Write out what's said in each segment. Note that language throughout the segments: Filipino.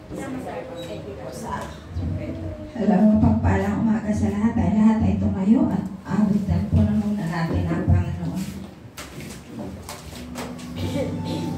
Alam mo, pagpalang umaga sa lahat ay tumayo at awitan po na muna natin ang Panginoon. Hallelujah.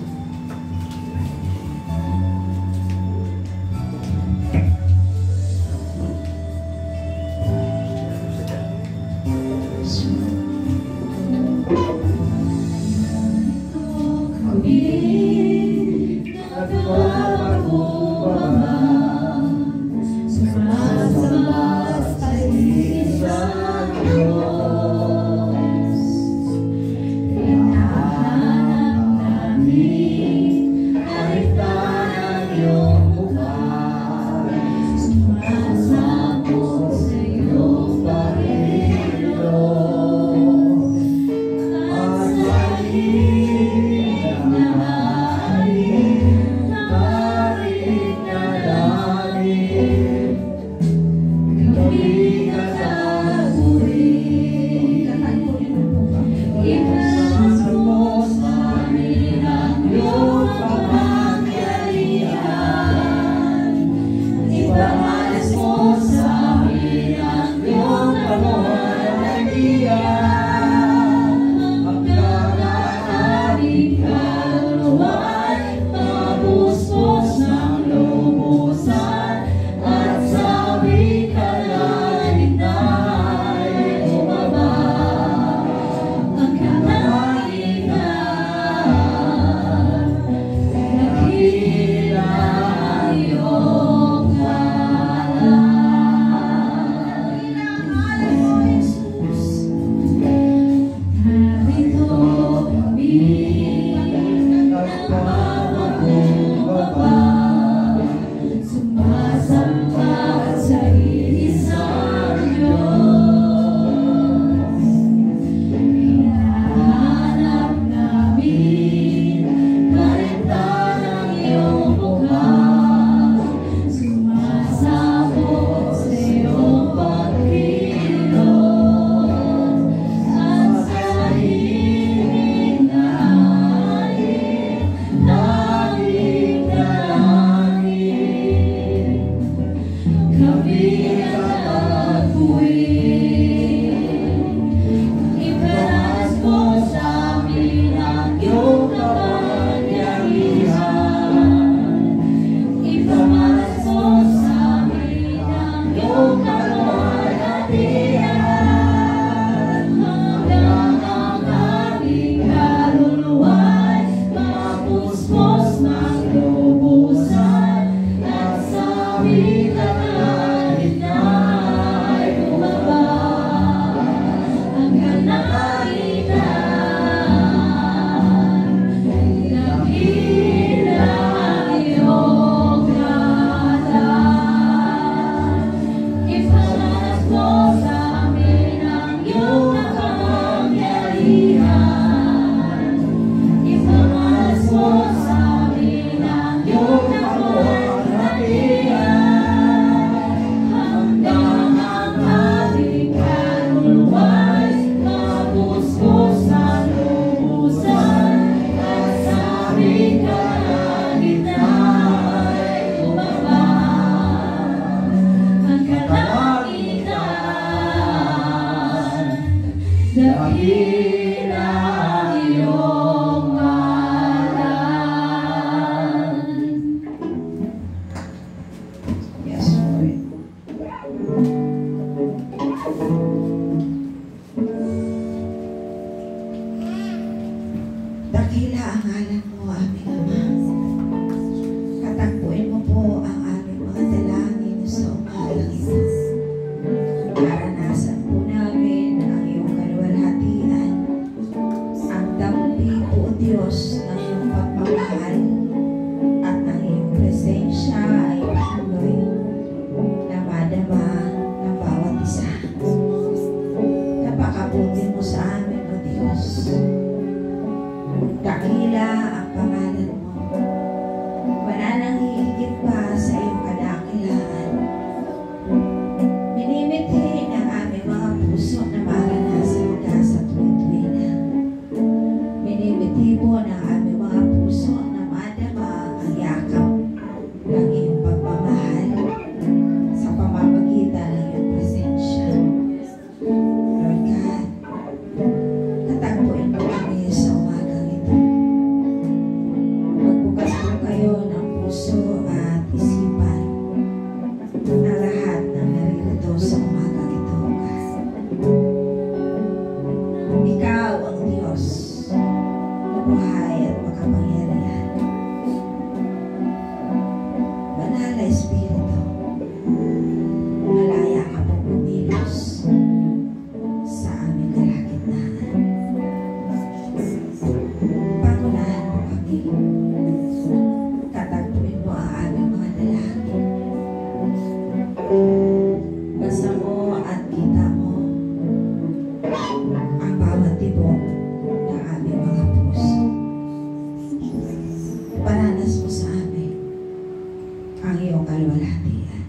ang iyong kaluwalhatian.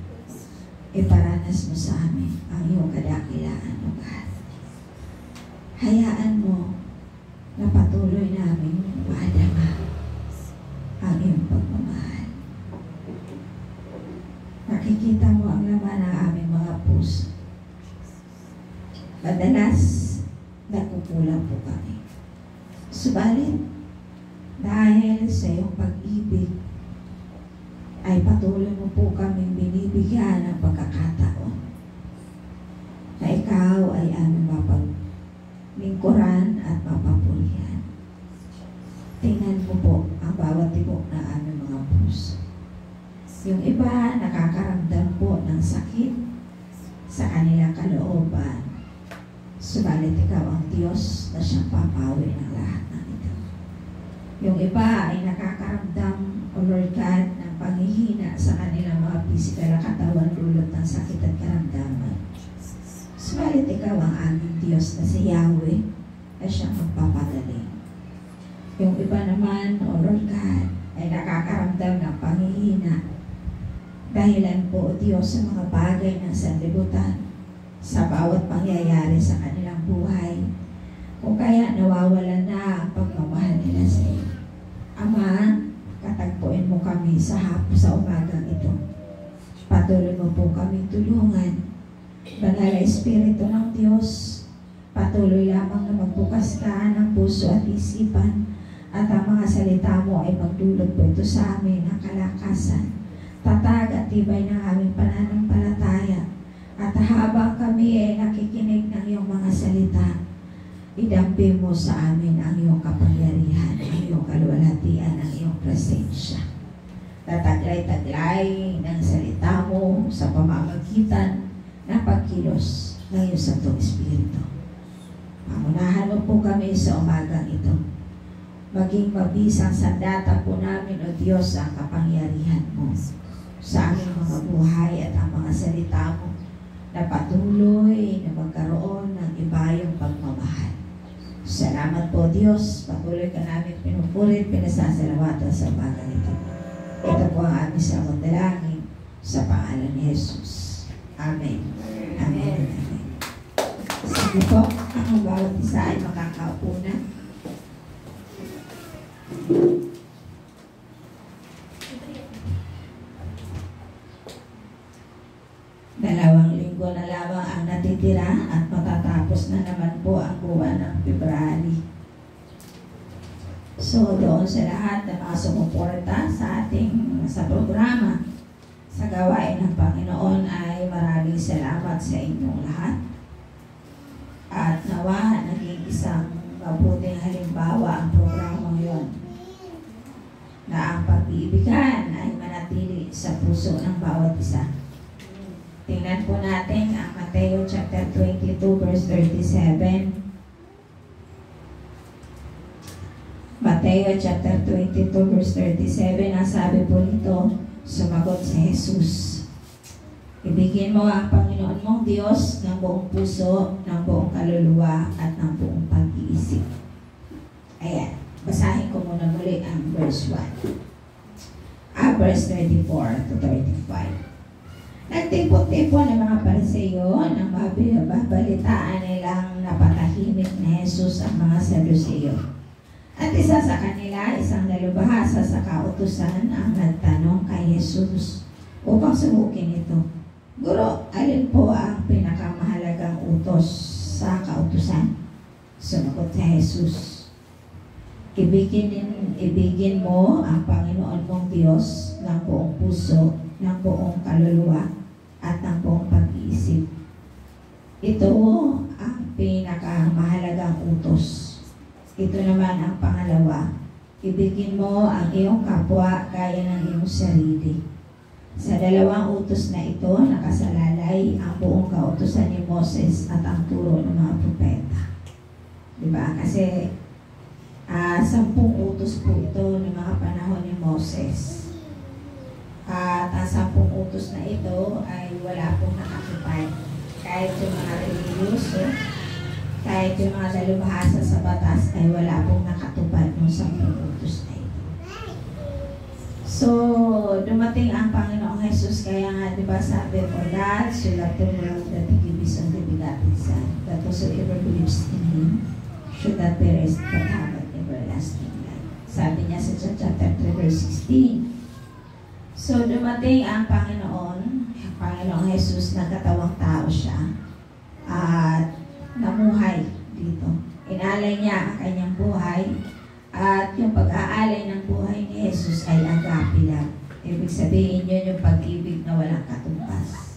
Iparanas mo sa amin ang iyong kadakilaan, O God. Hayaan mo na patuloy namin maadama ang iyong pagmamahal. Makikita mo ang laman ng aming mga puso. Madalas, nagkukulang po kami. Subalit, dahil sa iyong pag-ibig, ay patuloy mo po kaming binibigyan ng pagkakataon na ikaw ay aming mapaglingkuran at mapapulihan. Tingnan mo po ang bawat tibok ng aming mga puso. Yung iba nakakaramdam po ng sakit sa kanilang kalooban. Subalit ikaw ang Diyos na siyang papawi ng lahat ng ito. Yung iba ay nakakaramdam, O Lord God, ng panghihina sa kanilang mga physical na katawan dulot ng sakit at karamdaman. Subalit ikaw ang aming Diyos na si Yahweh na siyang magpapagaling. Yung iba naman, O Lord God, ay nakakaramdam ng panghihina dahilan po, O Diyos, sa mga bagay ng sanlibutan, sa bawat pangyayari sa kanilang buhay, kung kaya nawawalan na ang pagmamahal nila sa iyo. Ama, katagpuin mo kami sa umagang ito. Patuloy mo po kami tulungan. Banal na Espiritu ng Diyos, patuloy lamang na magbukas ka ng puso at isipan, at ang mga salita mo ay magdulot po ito sa amin ng kalakasan, tatag at tibay ng aming pananampalataya. At habang kami ay nakikinig ng iyong mga salita, idampi mo sa amin ang iyong kapangyarihan, ang iyong kaluwalhatian, ang iyong presensya. Tataglay-taglay ng salita mo sa pamamagitan ng pagkilos ng iyong Santong Espiritu. Pangunahan mo po kami sa umagang ito. Maging mabisang sandata po namin, O Diyos, ang kapangyarihan mo sa aming mga buhay at ang mga salita mo na patuloy na magkaroon ng ibayong pagmamahal. Salamat po, Diyos. Patuloy ka namin pinupulit, pinasasalawatan sa bagay ito. Ito po ang aming samang dalangin sa pangalan ni Jesus. Amen. Amen. Amen. Sige po, ang bawat isa ay makakaupo na. Dalawang linggo na lamang ang natitira at matatapos na naman po ang buwan ng February. So doon sa lahat na mga sumuporta sa ating programa sa gawain ng Panginoon ay maraming salamat sa inyong lahat. At nawa naging isang mabuting halimbawa ang programa ngayon na ang pag-iibigan ay manatili sa puso ng bawat isa. Tingnan po natin ang Mateo chapter 22 verse 37. Mateo chapter 22 verse 37, ang sabi po nito, sumagot si Jesus, ibigin mo ang Panginoon mong Diyos ng buong puso, ng buong kaluluwa, at ng buong pag-iisip. Ayan, basahin ko muna muli ang verse 1. Verse 34 to 35. Nagtipon-tipon ng mga Pariseo nang mababalitaan nilang napatahimik na Jesus ang mga Saduseo. At isa sa kanila, isang nalubhasa sa kautusan, ang nagtanong kay Jesus upang subukin ito, Guro, alin po ang pinakamahalagang utos sa kautusan? Sumagot si Jesus, ibigin mo ang Panginoon mong Diyos ng buong puso, ng buong kaluluwa, at ng buong pag-iisip. Ito ang pinakamahalagang utos. Ito naman ang pangalawa, ibigin mo ang iyong kapwa gaya ng iyong sarili. Sa dalawang utos na ito, nakasalalay ang buong kautusan ni Moses at ang turo ng mga propeta. Diba? Kasi 10 utos po ito ng mga panahon ni Moses. At ang 10 utos na ito ay wala pong nakatupad. Kahit yung mga religiyoso, kahit yung mga dalubhasa sa batas ay wala pong nakatupad ng 10 utos na ito. So, dumating ang Panginoon whosoever believes in Him should not perish but have an everlasting life. Sabi niya sa John chapter 3 verse 16. So dumating ang Panginoong Jesus, nagkatawang tao siya at namuhay dito. Inalay niya ang kanyang buhay at yung pag-aalay ng buhay ni Jesus ay agape love. Ibig sabihin yun yung pag-ibig na walang katumbas.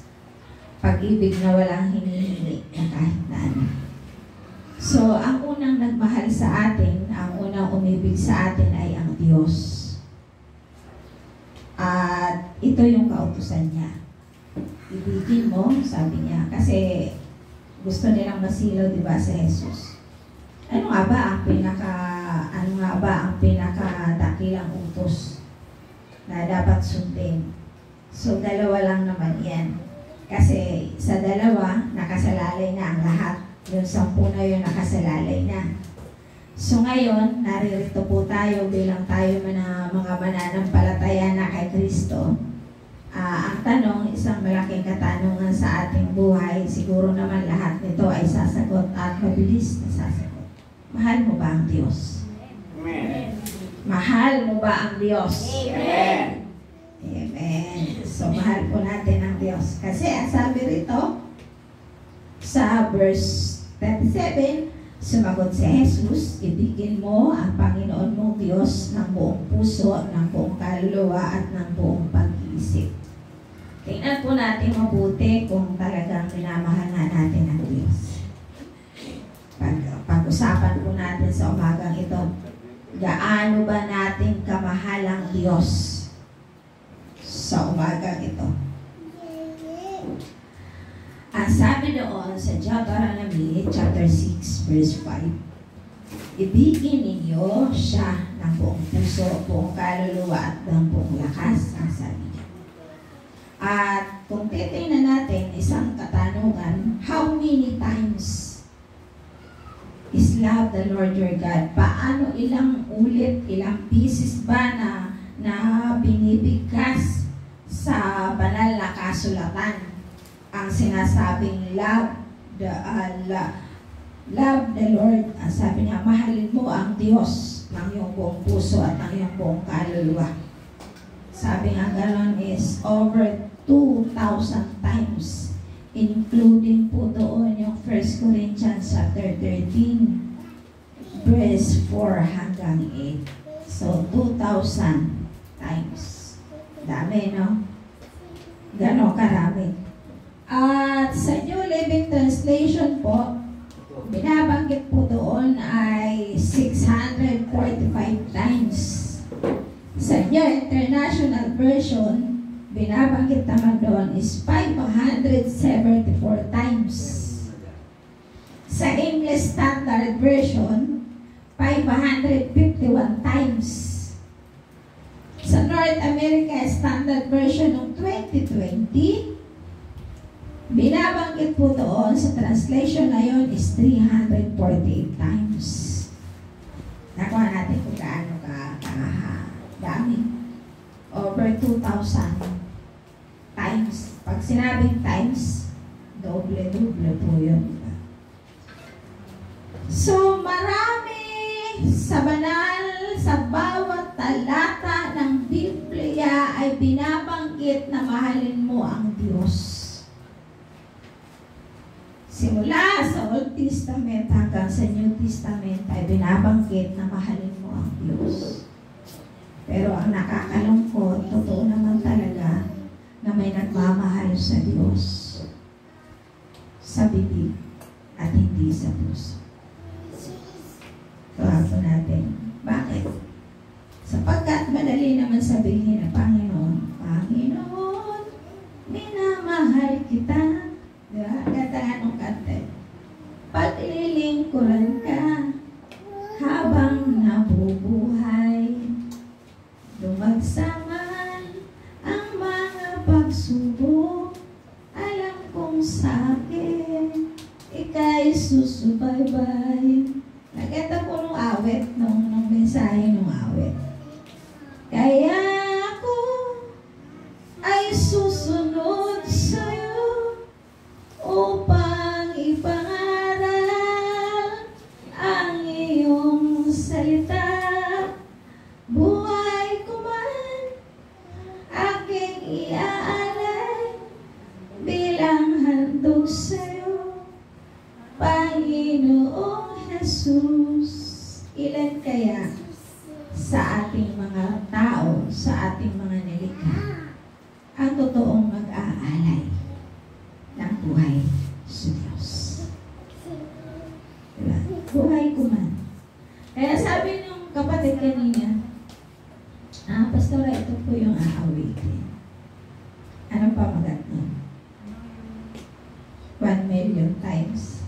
Pag-ibig na walang hinihingi na kahit na ano. So, ang unang nagmahal sa atin, ang unang umibig sa atin ay ang Diyos. At ito yung kautusan niya. Ibigin mo, sabi niya, kasi gusto nilang masilaw, di ba, sa Jesus. Ano nga ba ang pinakadakilang utos na dapat sundin? So, dalawa lang naman yan. Kasi sa dalawa, nakasalalay na ang lahat. Yung 10 na yun, nakasalalay na. So ngayon, naririto po tayo bilang tayo mga mananampalataya na kay Kristo. Ang tanong, isang malaking katanungan sa ating buhay, siguro naman lahat nito ay sasagot at mabilis na sasagot. Mahal mo ba ang Diyos? Amen. Mahal mo ba ang Diyos? Amen. Amen. So, mahal po natin ang Diyos. Kasi ang sabi rito, sa verse 37, sumagot si Jesus, ibigin mo ang Panginoon mong Diyos ng buong puso, ng buong kaluluwa, at ng buong pag-iisip. Tingnan po natin mabuti kung talagang minamahal na natin ang Diyos. Pag-usapan po natin sa umagang ito, gaano ba natin kamahal ang Diyos sa umagang ito? Ang sabi doon sa Deuteronomy chapter 6 verse 5, ibigin ninyo siya ng buong puso, buong kaluluwa at ng buong lakas, ang sabi niya. At kung titingnan natin isang katanungan, how many times is love the Lord your God? Paano, ilang ulit, ilang pieces ba na binibigkas sa banal na kasulatan ang sinasabing love the Lord? Sabi niya, mahalin mo ang Diyos ng iyong buong puso at ng iyong buong kaluluwa. Sabi nga gano'n is over 2,000 times, including po doon yung 1 Corinthians chapter 13 verse 4 hanggang 8. So 2,000 times. Dami, no? Gano'n karami. At sa New Living Translation po, binabanggit po doon ay 645 times. Sa New International Version, binabanggit naman doon is 574 times. Sa English Standard Version, 551 times. Sa North America Standard Version ng 2020, binabanggit po doon sa translation na yun is 348 times. Nakuha natin kung gaano dami. Over 2,000 times. Pag sinabing times, doble-doble po yun. So, marami sa banal, sa bawat talata ng Biblia ay binabanggit na mahalin mo ang Diyos. Simula sa Old Testament hanggang sa New Testament ay binabanggit na mahalin mo ang Diyos. Pero ang nakakalungkot, totoo naman talaga na may nagmamahal sa Diyos sa bibig at hindi sa puso. Tuwapo natin. Bakit? Sapagkat madali naman sabihin ng Panginoon, Panginoon, minamahal kita. Diba? Ganda ng kante. Paglilingkuran ka habang nabubuhay. Dumagsaman ang mga pagsubok. Alam kong sa akin, ika'y susubaybay. Naganda po nung awit, nung mensahe nung awit. Kaya ako ay susunod sa'yo upang ipangaral iaalay bilang handog sa'yo, Panginoong Jesus. Ilan kaya sa ating mga tao, sa ating mga nilikha, ang totoong mag-aalay ng buhay sa Diyos? Diba? Buhay ko man. Kaya sabi ng kapatid kanina, Pastora, ito po yung aawitin. Ano pa maganda? 1 million times.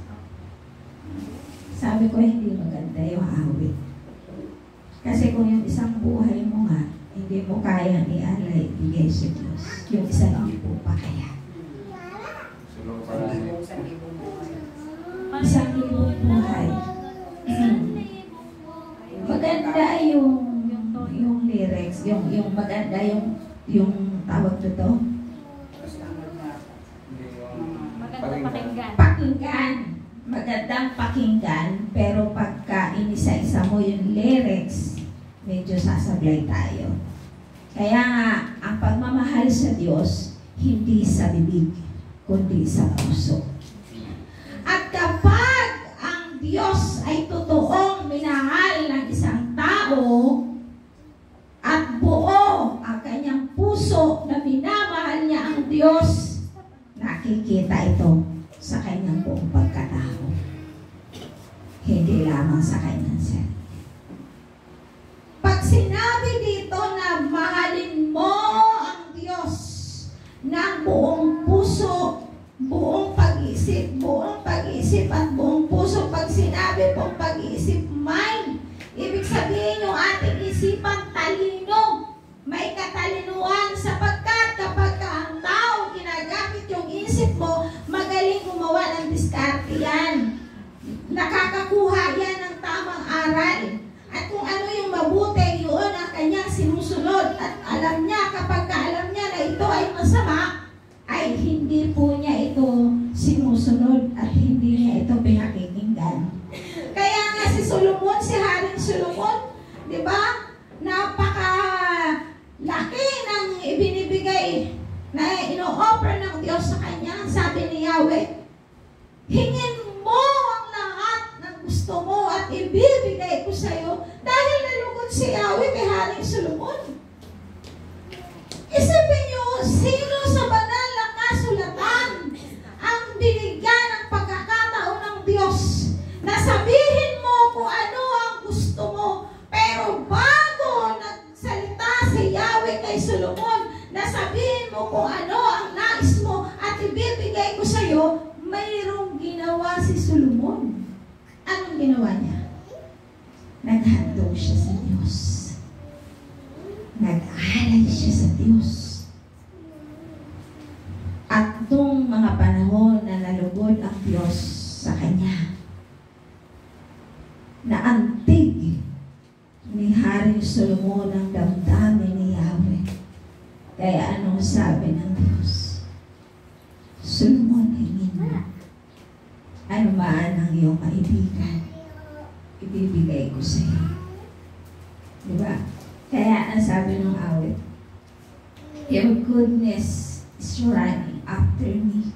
Sabi ko, hindi maganda yung awit. Kasi kung yung isang buhay mo nga, hindi mo kayang ialay, ibigay sa Diyos. Yung isa hindi po pa kaya. Isang libong buhay. Maganda yung lyrics, yung maganda yung tawag dito. Magandang pakinggan. Pakinggan. Magandang pakinggan, pero pagka inisa-isa mo yung lyrics, medyo sasablay tayo. Kaya nga, ang pagmamahal sa Diyos, hindi sa bibig, kundi sa puso. At kapag ang Diyos ay totoong minahal ng isang tao, at buo ang kanyang puso na minamahal niya ang Diyos, nakikita ito sa kanyang buong pagkatao. Hindi lamang sa kanyang sarili. Pag sinabi dito na mahalin mo ang Diyos ng buong puso, buong pag-isip at buong puso, pag sinabi pong pag-isip, mind, ibig sabihin yung ating isipan talino, may katalinuhan, sapagkat kapag ang tao ginagamit yung isip mo, magaling gumawa ng diskarte yan. Nakakakuha yan ng tamang aral. At kung ano yung mabuti, yun ang kanyang sinusunod. At alam niya, kapag alam niya na ito ay masama, ay hindi po niya ito sinusunod at hindi niya ito pinakikinggan. Kaya nga si Solomon, si Haring Solomon, di ba? Napaka-laki ng ibinibigay na ino-offer ng Diyos sa kanya. Sabi ni Yahweh, hingin mo ang lahat ng gusto mo at ibibigay ko sa iyo, dahil nalugod si Yahweh kay Haring Solomon. Isipin niyo, sino sa banal na kasulatan ang binigyan ng pagkakataon ng Diyos na sabihin mo kung ano ang gusto mo, pero bago nagsalita si Yahweh kay Solomon na sabihin mo kung ano ang nais mo at ibibigay ko sa iyo, mayroong ginawa si Solomon. Anong ginawa niya? Naghandog siya sa Diyos. Nag-alay siya sa Diyos. At nung mga panahon na nalugod ang Diyos sa kanya, naantig ni Haring Solomon ang damdamin ni Yahweh. Kaya anong sabi ng Diyos? Solomon, hingin mo. Ano man ang iyong kaibigan, ibibigay ko sa iyo. Diba? Kaya ang sabi ng awit, your goodness is running after me.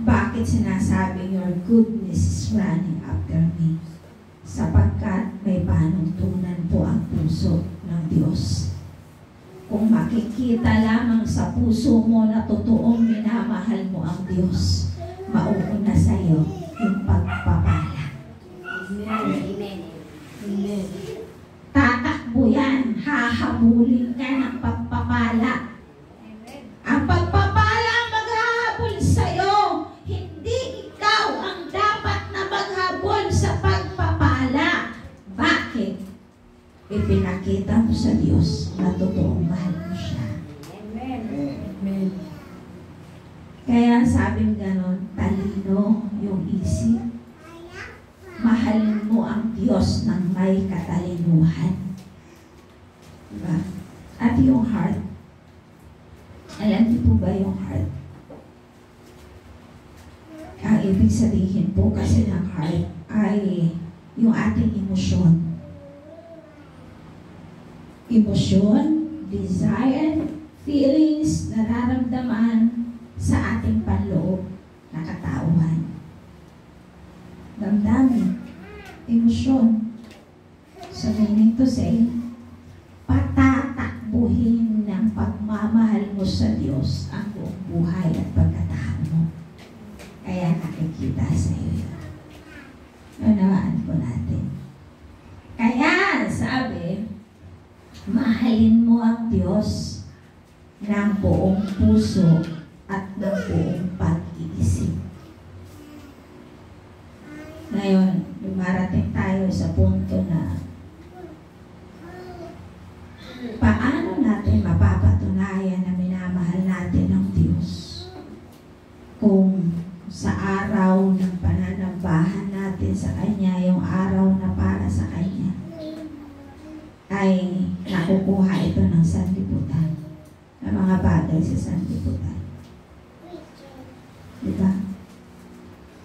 Bakit sinasabi your goodness is running after me? Sapagkat may panuntunan po ang puso ng Diyos. Kung makikita lamang sa puso mo na totoong minamahal mo ang Diyos, mauuna sa iyo yung pagpapala. Amen. Amen. Tatakbo yan, hahabulin ka ng pagpapala. Ang pagpapala ang maghahabol sa iyo, hindi ikaw ang dapat na maghabol sa pagpapala. Bakit? Ipinakita mo sa Diyos na totoong mahal mo siya. Amen. Amen. Kaya sabing ganon, talino yung isip. Mahalin mo ang Diyos ng may katalinuhan. Diba? At yung heart, alam niyo po ba yung heart? Ang ibig sabihin po kasi ng heart ay yung ating emosyon. Emosyon, desire, feelings, nararamdaman sa ating panloob na katauhan. Damdamin, emosyon. So meaning to say, patatakbuhin ng pagmamahal mo sa Diyos ang buong buhay at pagkatao mo. Kaya nakikita sa iyo. Unawaan po natin. Kaya sabi, mahalin mo ang Diyos ng buong puso at ng buong pag-iisip. Ngayon, dumarating tayo sa punto na paano natin mapapatunayan na minamahal natin ang Diyos kung sa araw ng pananambahan natin sa Kanya, yung araw na para sa Kanya, ay nakukuha ito ng sanlibutan, ng mga bagay sa sanlibutan. Diba?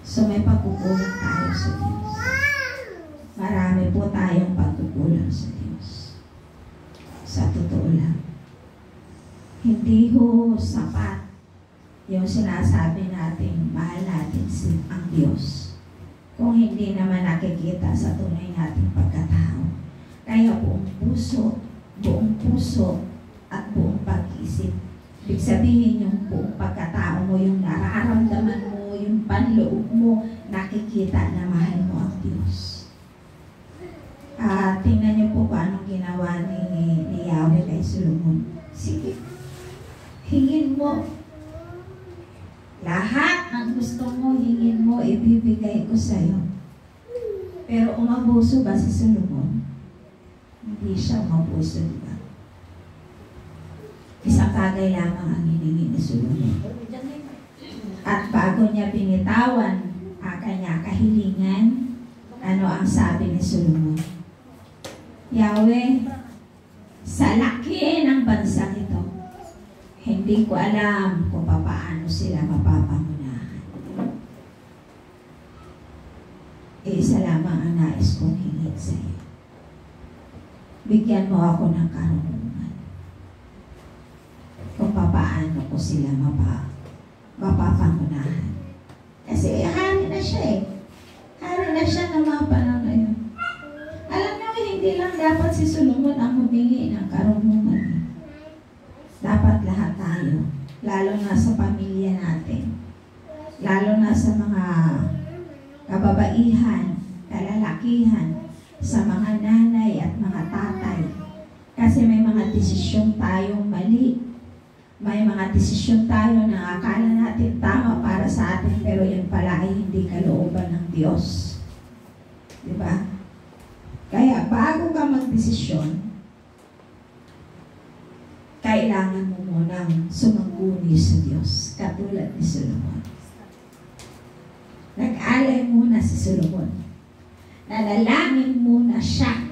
So may pagkukulang tayo sa Diyos. Marami po tayong pagkukulang sa Diyos. Sa totoo lang. Hindi ho sapat yung sinasabi natin, mahal natin ang Diyos, kung hindi naman nakikita sa tunay nating pagkatao. Kaya buong puso at buong pag-isip. Ibig sabihin yung buong pagkatao mo, yung nararamdaman mo, yung panloob mo, nakikita na mahal mo ang Diyos. Tingnan niyo po kung anong ginawa ni Yahweh kay Solomon. Sige, hingin mo. Lahat ng gusto mo, hingin mo, ibibigay ko sa'yo. Pero umabuso ba si Solomon? Hindi siya umabuso, di ba? Isang bagay lamang ang hiningi ni Solomon. At bago niya binitawan ang kanya kahilingan, ano ang sabi ni Solomon? Yahweh, sa laki ng bansang ito, hindi ko alam kung paano sila mapapangunahan. Isa lamang ang nais kong hingit sa iyo. Bigyan mo ako ng karunungan kung paano ko sila mapapangunahan. Kasi hari na siya eh. Hari na siya ng mga panahon na yun. Alam niyo, hindi lang dapat si Solomon ang humingi ng karunungan. Dapat lahat tayo, lalo na sa pamilya natin, lalo na sa mga kababaihan, kalalakihan, sa mga nanay at mga tatay. Kasi may mga desisyon tayong mali. May mga desisyon tayo na akala natin tama para sa atin, pero yun pala ay hindi kalooban ng Diyos. Diba? Kaya bago ka magdesisyon, kailangan mo munang sumangguni sa Diyos, katulad ni Solomon. Nag-alay muna si Solomon. Nanalangin muna siya.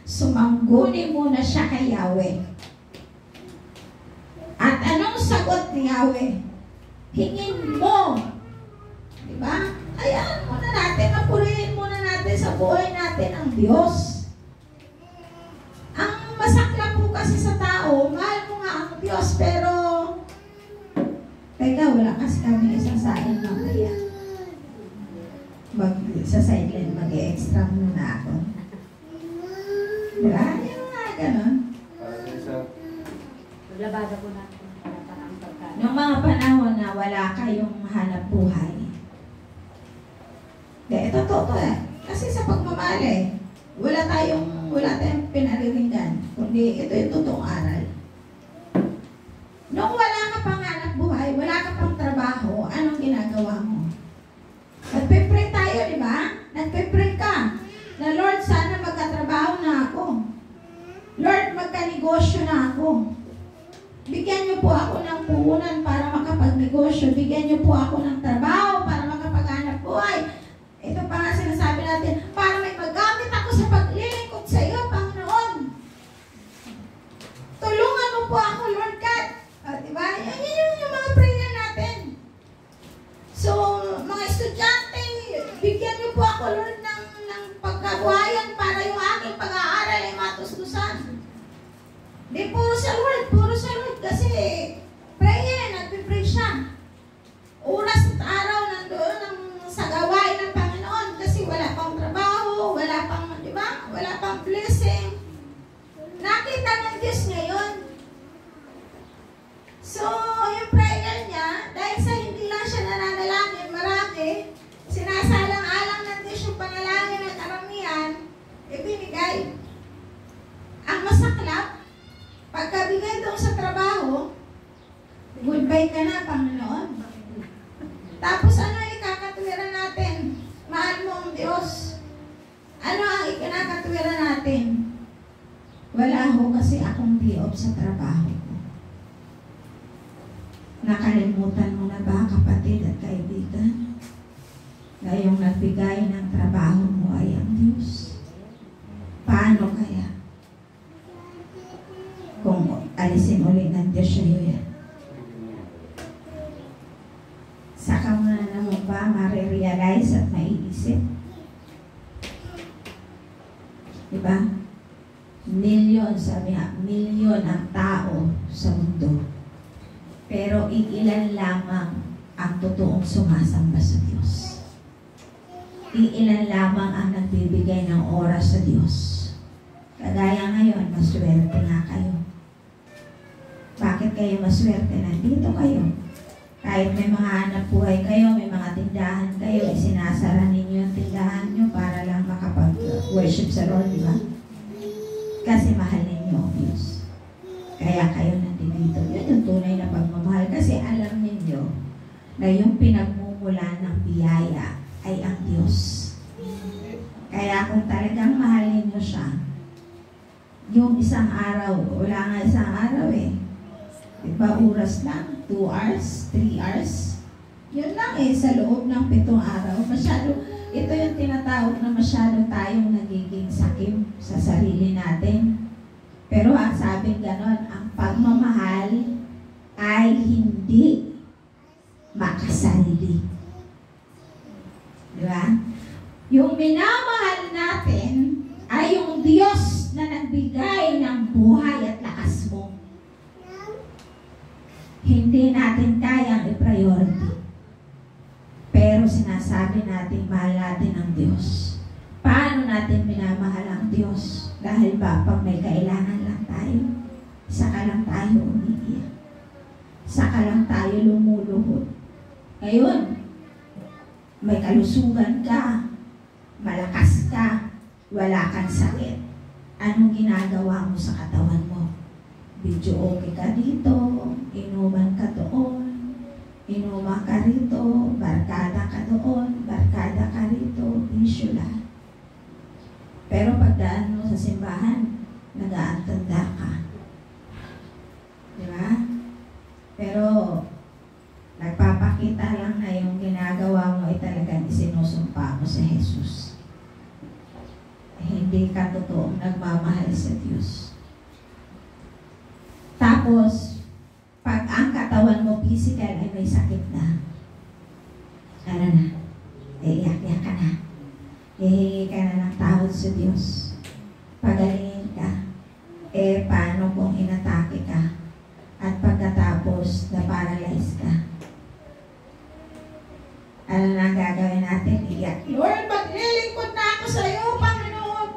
Sumangguni muna siya kay Yahweh. At anong sagot ni Yahweh? Hingin mo. Diba? Ayan muna natin, napurihin muna natin sa buhay natin ang Diyos. Ang masakla po kasi sa tao, mahal mo nga ang Diyos, pero teka, wala kasi kami isasain mamaya. Sa sideline, mag-e-extra muna ako. Diba? Yung mga ganon. Maglabada po natin para ang pagkain. Noong mga panahon na wala kayong hanap buhay, totoo eh. Kasi sa pagmamahal eh, wala tayong pinariringgan, kundi ito yung totoong aral. Nung wala ka pang hanap buhay, wala ka pang trabaho, anong ginagawa mo? Nagpe-pray tayo, di ba? Nagpe-pray ka na, Lord, sana magkatrabaho na ako. Lord, magkanegosyo na ako. Bigyan niyo po ako ng puhunan para makapagnegosyo. Bigyan niyo po ako ng trabaho para makapaghanap buhay. Ito pa nga sinasabi natin, para may magamit ako sa paglilingkod sa iyo, Panginoon. Tulungan mo po ako, Lord God. Diba? Yan yung mga prayer natin. So, mga estudyante, bigyan niyo po ako, Lord, ng pagkabuhayan para yung aking pag-aaral ay matuslusan. Di puro sa Lord kasi prayer, nagpipray siya. Oras at araw nandoon sa gawain ng Panginoon kasi wala pang trabaho, wala pang, di ba? Wala pang blessing. Nakita ng Diyos ngayon. So, yung prayer niya, dahil sa hindi lang siya nananalangin, marami, sinasalang-alang ng Diyos yung panalangin ng karamihan, ibinigay. Ang masaklap, pagkabigay doon sa trabaho, goodbye ka na, Panginoon. Tapos ano ang ikakatwiran natin? Mahal mo ang Diyos. Ano ang ikinakatwiran natin? Wala ho kasi akong day-off sa trabaho ko. Nakalimutan mo na ba, kapatid at kaibigan? Na yung nagbigay ng trabaho mo ay ang Diyos. Paano kaya? Kung alisin ulit ng Diyos sa'yo yan. Saka mo na naman ba marirealize at maiisip? Diba? Milyon, sabi nga, milyon ang tao sa mundo. Pero iilan lamang ang totoong sumasamba sa Diyos. Iilan lamang ang nagbibigay ng oras sa Diyos. Kagaya ngayon, maswerte nga kayo. Bakit kayo maswerte? Nandito kayo. Kahit may mga hanap buhay kayo, may mga tindahan kayo, sinasara ninyo yung tindahan nyo para lang makapag-worship sa Lord, di ba? Kasi mahal ninyo ang Diyos. Kaya kayo nandito. Yun yung tunay na pagmamahal. Kasi alam ninyo na yung pinagmumula ng biyaya ay ang Diyos. Kaya kung talagang mahalin nyo siya, yung isang araw, wala nga isang araw eh. Diba oras lang? 2 hours? 3 hours? Yun lang eh, sa loob ng 7 araw. Masyado, ito yung tinatawag na masyado tayong nagiging sakim sa sarili natin. Pero ang sabing ganon, ang pagmamahal ay hindi makasarili. Diba? Yung minamahal natin ay yung Diyos na nagbigay ng buhay at lakas mo. Hindi natin kayang i-priority. Pero sinasabi natin, mahal natin ang Diyos. Paano natin minamahal ang Diyos? Dahil ba, pag may kailangan lang tayo, saka lang tayo umiiyak. Saka lang tayo lumuluhod. Ngayon, may kalusugan ka, malakas ka, wala kang sakit. Anong ginagawa mo sa katawan mo? Video okay ka dito, inuman ka doon, inuman ka rito, barkada ka doon, barkada ka rito, issue lahat. Pero pagdaan mo sa simbahan, nag-aantanda ka. Di ba? Pero nagpapakita lang na yung ginagawa mo ay talagang isinusumpa mo sa Jesus. Hindi ka totoong nagmamahal sa Diyos. Tapos, pag ang katawan mo physical ay may sakit na, ano na, iiyak-iyak ka na, hihingi ka na ng tawad sa Diyos, pagalingin ka, paano kung inatake ka, at pagkatapos na-paralyze ka? Ano na gagawin natin? Iyak, Lord, maglilingkod na ako sa iyo, Panginoon.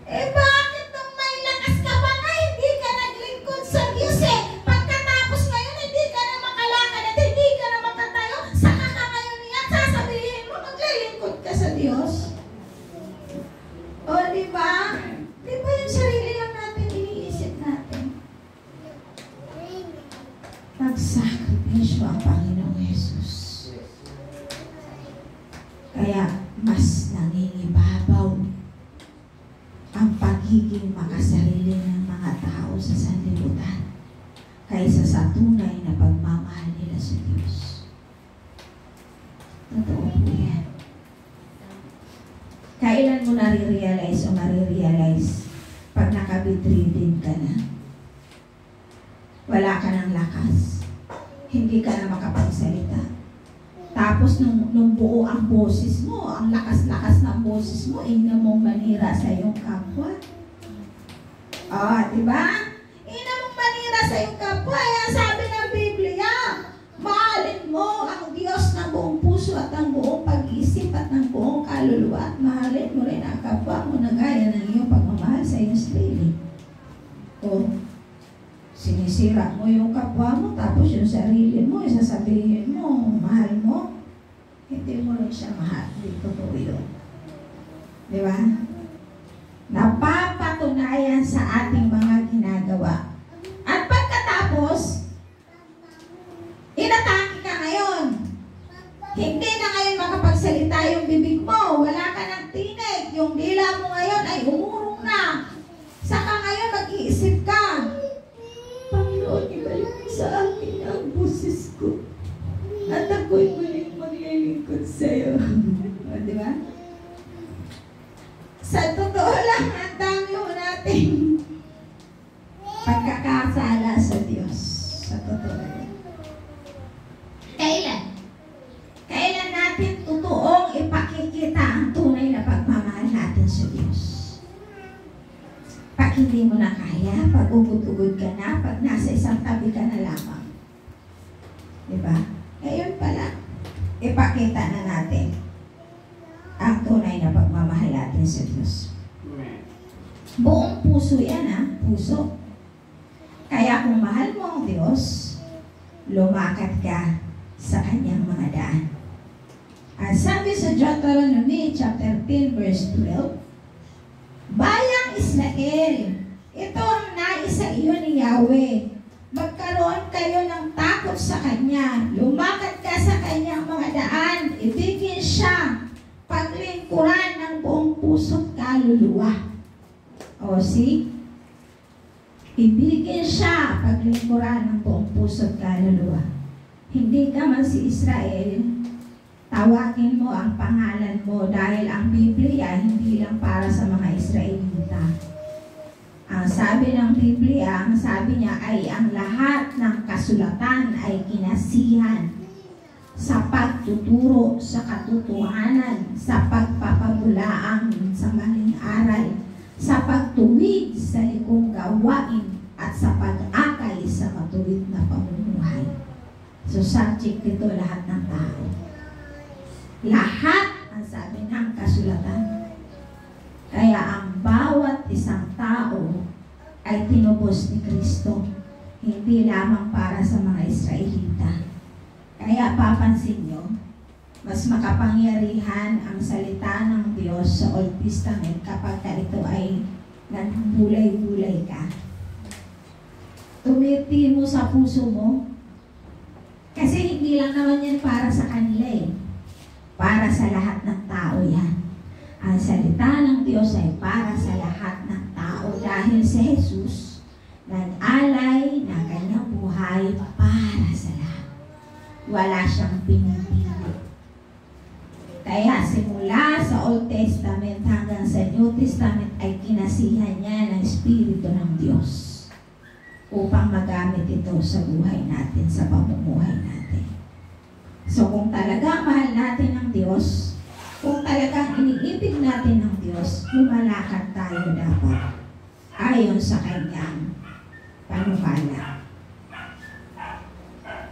Bakit nung may lakas ka pa nga, hindi ka naglingkod sa Diyos Pagkatapos ngayon, hindi ka na makalakad at hindi ka na makatayo, saka ka ngayon niya, sasabihin mo, maglilingkod ka sa Diyos. O, diba? Diba yung sarili lang natin, iniisip natin? Nagsakripisyo ang Panginoong Jesus. Kaya, mas nangingibabaw ang pagiging makasarili ng mga tao sa sanlibutan kaysa sa tunay na pagmamahal nila sa Diyos. Totoo po yan. Kailan mo nare-realize o marirealize pag nakabidridin ka na? Wala ka ng lakas. Hindi ka na makapagsalita. Tapos nung buo ang boses mo, ang lakas-lakas ng boses mo, ina mong manira sa iyong kapwa. Diba? kaluluwa at mahalin mo rin ang kapwa mo na gaya ng iyong pagmamahal sa iyong sarili. O sinisira mo yung kapwa mo, tapos yung sarili mo, isasabihin mo, mahal mo, hindi mo rin siya mahal. Hindi totoo yun. Di ba? Napapatunayan sa ating mga ginagawa. At pagkatapos, inatake ka ngayon. Hindi na ngayon makapagsalita yung bibig mo. Wala ka ng tinig. Yung dila mo ngayon ay umurong na. Saka ngayon mag-iisip ka, Panginoon, ibalik mo sa akin ang boses ko. At ako'y muling maglilingkod sa'yo. O, di ba? Sa totoo lang, ang dami ho natin pagkakasala sa Diyos. Sa totoo lang. Kailan? Kailan natin totoong ipakikita ang tunay na pagmamahal natin sa Diyos? Pag hindi mo na kaya, pag ugod-ugod ka na, pag nasa isang tabi ka na lamang. Diba? Ngayon pala, ipakita na natin ang tunay na pagmamahal natin sa Diyos. Amen. Buong puso yan, ha? Puso. Kaya kung mahal mo ang Diyos, lumakad ka sa kanyang mga daan. At sabi sa Deuteronomy chapter 10 verse 12, Bayang Israel, ito ang nais sa iyo ni Yahweh. Magkaroon kayo ng takot sa Kanya. Lumakad ka sa Kanyang mga daan. Ibigin siya. Paglingkuran ng buong puso't kaluluwa. O see? Ibigin siya. Paglingkuran ng buong puso't kaluluwa. Hindi ka man si Israel, tawagin mo ang pangalan mo dahil ang Biblia hindi lang para sa mga Israelita. Ang sabi ng Biblia, ang sabi niya ay ang lahat ng kasulatan ay kinasihan sa pagtuturo sa katotohanan, sa pagpapabulaang sa maling aral, sa pagtuwid sa likong gawain at sa pag-akay sa matuwid na pamumuhay. So subject dito lahat ng tao. Lahat ang sabi ng kasulatan. Kaya ang bawat isang tao ay tinubos ni Kristo, hindi lamang para sa mga Israelita. Kaya papansin nyo, mas makapangyarihan ang salita ng Diyos sa Old Testament kapag ito ay nagbulay-bulay ka. Tumiti mo sa puso mo, kasi hindi lang naman yan para sa kanila eh. Para sa lahat ng tao yan. Ang salita ng Diyos ay para sa lahat ng tao dahil si Jesus nag-alay ng kanyang buhay para sa lahat. Wala siyang pinipili. Kaya simula sa Old Testament hanggang sa New Testament ay kinasihan niya ng Espiritu ng Diyos upang magamit ito sa buhay natin, sa pamumuhay natin. So kung talagang mahal natin ang Diyos, kung talagang iniibig natin ng Diyos, lumalakad tayo dapat ayon sa kanyang panukala.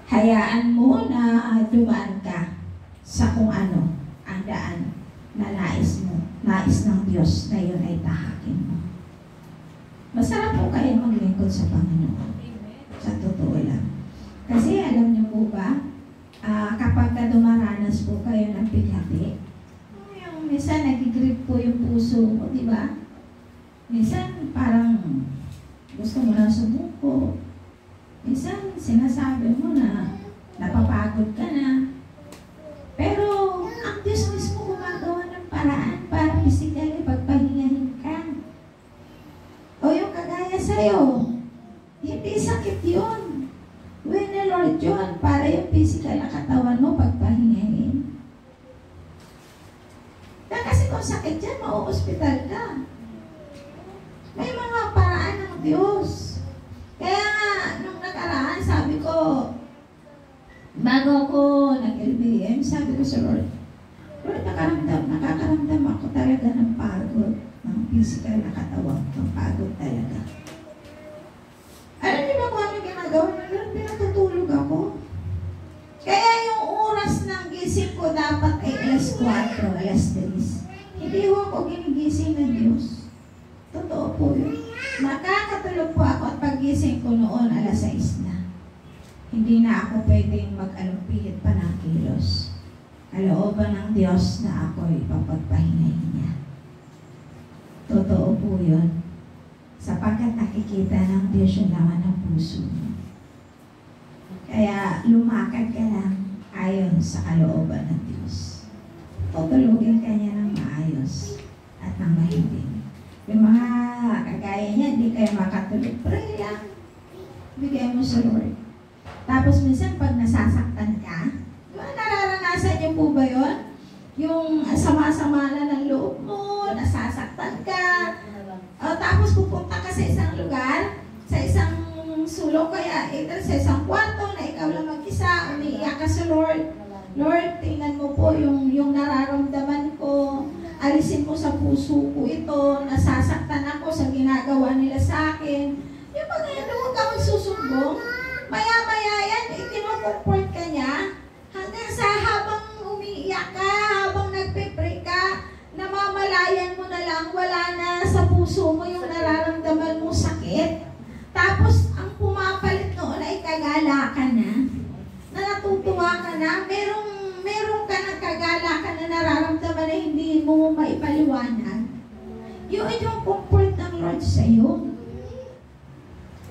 Hayaan mo na dumaan ka sa kung ano ang daan na nais mo, nais ng Diyos na yun ay tahakin mo. Masarap po kayo maglingkod sa Panginoon. Sa totoo lang. Kasi alam niyo po ba, kapag dumaranas po kayo ng pighati, yung minsan nagigrip po yung puso mo, di ba? Minsan parang gusto mo na sumuko. Minsan sinasabi mo na napapagod ka na. Pero ang Diyos mismo gumagawa ng paraan para physically pagpahingahin ka. O yung kagaya sa'yo, hindi sakit yun. When the Lord yun, para yung physical na katawan mo pagpahingahin. Kasi kung sakit yan, mau-hospital ka. May mga paraan ng Diyos. Kaya nga, nung nakaraan, sabi ko, bago ako nag-LBM, sabi ko sa Lord, Lord, nakakaramdam ako talaga ng pagod, ng physical na katawan, ng pagod talaga. Alam niyo ba kung ano ginagawa na Lord? Pinatutulog ako. Kaya yung oras ng gising ko dapat ay alas 4. 4, alas 3. Hindi ho ako ginigising ng Diyos. Totoo po yun. Nakakatulog po ako at paggising ko noon, alas 6 na. Hindi na ako pwedeng mag-alumpihit pa ng kilos. Kalooban ng Diyos na ako'y papagpahinay niya. Totoo po yun. Sapagkat nakikita ng Diyos yung laman ng puso mo. Kaya lumakad ka lang ayon sa kalooban ng Diyos. Tutulugin ka niya ng maayos at ng mahimbing. Yung mga kagaya niya, hindi kayo makatulog. Pray lang. Bigay mo sa Lord. Tapos minsan pag nasasaktan ka, nararanasan niyo po ba yun? Yung sama-sama na ng loob mo, nasasaktan ka. Tapos pupunta ka sa isang lugar, sa isang sulok kaya either sa isang kwarto na ikaw lang mag-isa, umiiyak ka sa Lord. Lord, tingnan mo po yung nararamdaman ko. Alisin mo sa puso ko ito. Nasasaktan ako sa ginagawa nila sa akin. Yung mga yan, huwag ka magsusumbong. Maya-maya yan, ikinukomport ka niya. Hanggang sa habang umiiyak ka, habang nagpe-pray ka, namamalayan mo na lang, wala na sa puso mo yung nararamdaman mo sakit. Tapos, ang pumapalit noon ay kagala ka na natutuwa ka na, merong ka ng kagala ka na nararamdaman na hindi mo maipaliwanag. Yun yung comfort ng Lord sa iyo.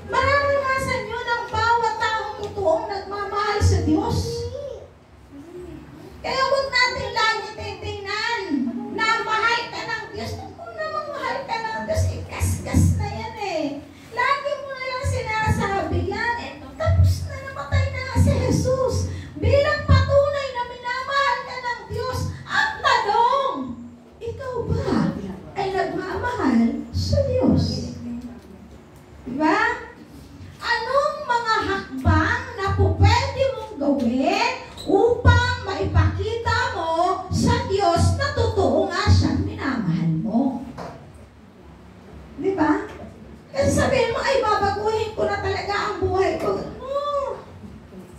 Mararanasan yun ang bawat taong totoong nagmamahal sa Diyos. Kaya huwag natin lagi titingnan na mahal ka ng Diyos. Kung namang mahal ka ng Diyos, ikas-gas na yan eh. Lagi mo na lang sinasabi yan. Tapos na namatay na si Jesus. Bilang patunay na minamahal ka ng Diyos, ang tanong, ikaw ba ay nagmamahal sa Diyos? Diba? Anong mga hakbang na pwede mong gawin upang maipakita mo sa Diyos na totoo nga siyang minamahal mo? Diba? Kasi sabihin mo, ay babaguhin ko na talaga ang buhay ko. No.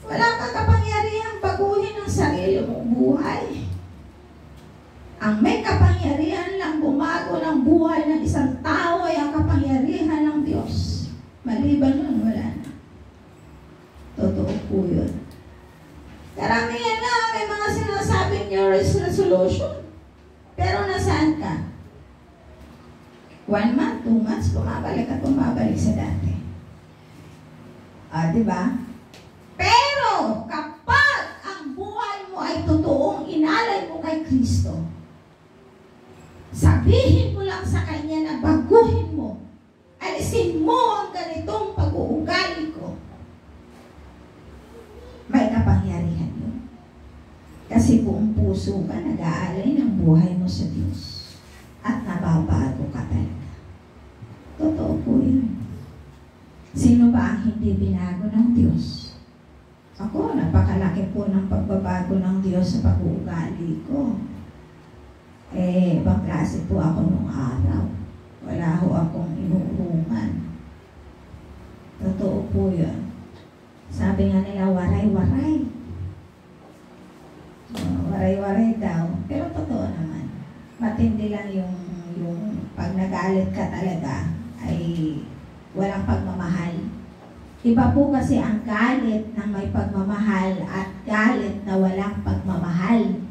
Wala kang kapangyarihang baguhin ang sarili mong buhay. Ang may kapangyarihan lang bumago ng buhay ng isang tao ay ang kapangyarihan ng Diyos. Maliban nun, wala na. Totoo po yun. Karamihan na may mga sinasabing New Year's resolution. Pero nasaan ka? 1 month, 2 months, bumabalik at bumabalik sa dati. Diba? Pero, kapag ang buhay mo ay totoong inalay mo kay Kristo, sabihin mo lang sa Kanya na baguhin mo, alisin mo ang ganitong pag-uugali ko, may kapangyarihan yun. Kasi buong puso ka nag-aalay ng buhay mo sa Diyos. At nababago ka talaga. Totoo po yun. Sino ba ang hindi binago ng Diyos? Ako, napakalaki po ng pagbabago ng Diyos sa pag-uugali ko. Ibang klase po ako nung araw. Wala ho akong inuurungan. Totoo po yun. Sabi nga nila, waray-waray. Waray-waray daw. Pero totoo naman. Matindi lang yung pag nagalit ka talaga ay walang pagmamahal. Iba po kasi ang galit ng may pagmamahal at galit na walang pagmamahal.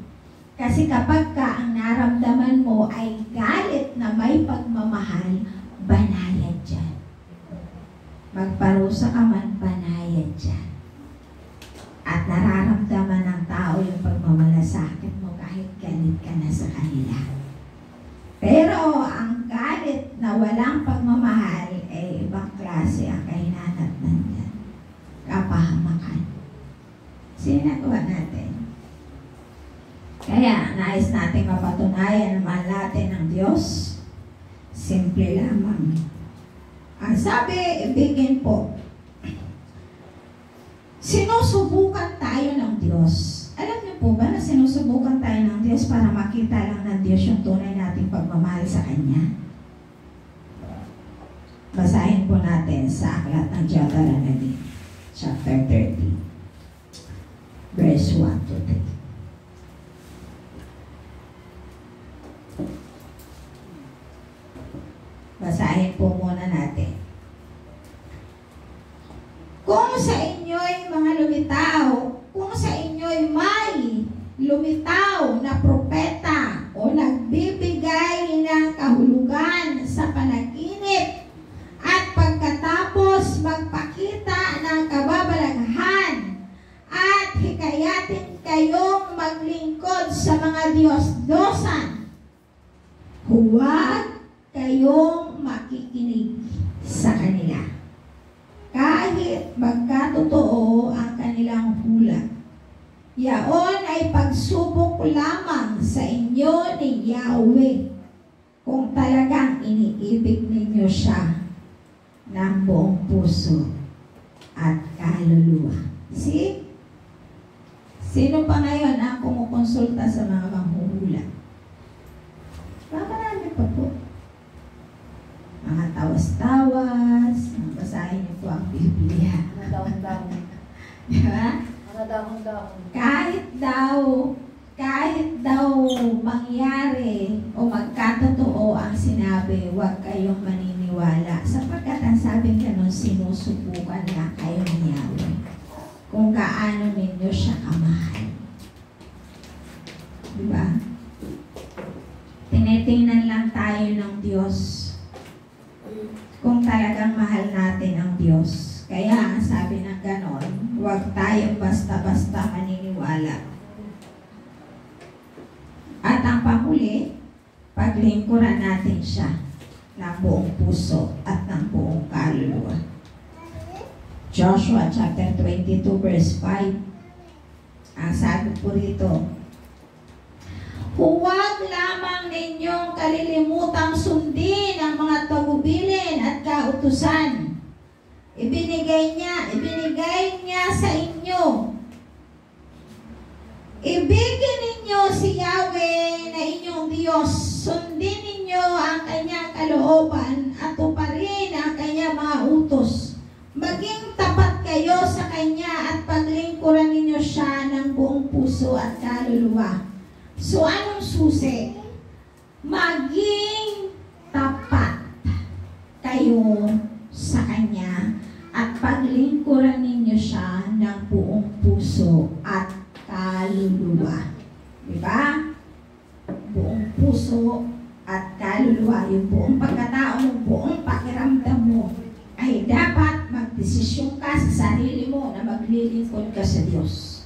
Kasi kapag ka ang naramdaman mo ay galit na may pagmamahal, banayad dyan. Magparusa ka man, banayad dyan. At nararamdaman ng tao yung pagmamalasakit mo kahit galit ka na sa kanila. Pero ang galit na walang pagmamahal ay ibang klase ang kahinanatnan yan. Kapahamakan. Sinagawa natin. Kaya nais natin mapatunayan na mahal natin ng Diyos. Simple lamang. Ang sabi, ibigin po, sinusubukan tayo ng Diyos. Alam niyo po ba na sinusubukan tayo ng Diyos para makita lang ng Diyos yung tunay nating pagmamahal sa Kanya? Basahin po natin sa aklat ng Deuteronomy, chapter 30, verse 1 to 3. Kung sa inyo'y mga lumitaw, kung sa inyo'y may lumitaw na propeta o nagbibigay ng kahulugan sa panaginip at pagkatapos magpakita ng kababalaghan at hikayatin kayong maglingkod sa mga Diyos-Diyosan, huwag kayong makikinig sa kanila. Kahit magkatotoo ang kanilang hula, yaon ay pagsubok lamang sa inyo ni Yahweh kung talagang iniibig ninyo siya ng buong puso at kaluluwa. See? Sino pa ngayon ang kumukonsulta sa mga manghuhula? Marami pa po. Mga tawas-tawas, basahin niyo po ang Biblia. Mga dahon-dahon. Diba? Mga dahon-dahon. Kahit daw mangyari o magkatotoo ang sinabi, huwag kayong maniniwala. Sapagkat ang sabi ganun, sinusubukan na kayo ni Yahweh kung gaano ninyo siya kamahal. Diba? Tinitingnan lang tayo ng Diyos kung talagang mahal natin ang Diyos. Kaya ang sabi ng ganon, huwag tayong basta-basta maniniwala. At ang panghuli, paglingkuran natin siya ng buong puso at ng buong kaluluwa. Joshua chapter 22 verse 5. Ang sabi po rito, huwag lamang ninyong kalilimutang sundin ang mga tagubilin at kautusan. Ibinigay niya sa inyo. Ibigin ninyo si Yahweh na inyong Diyos. Sundin ninyo ang kanyang kalooban at tuparin ang kanyang mga utos. Maging tapat kayo sa kanya at paglingkuran ninyo siya ng buong puso at kaluluwa. So, anong susi? Maging tapat kayo sa kanya at paglingkuran ninyo siya ng buong puso at kaluluwa. Diba? Buong puso at kaluluwa. Yung buong pagkatao mo, buong pakiramdam mo, ay dapat magdesisyon ka sa sarili mo na maglilingkod ka sa Diyos.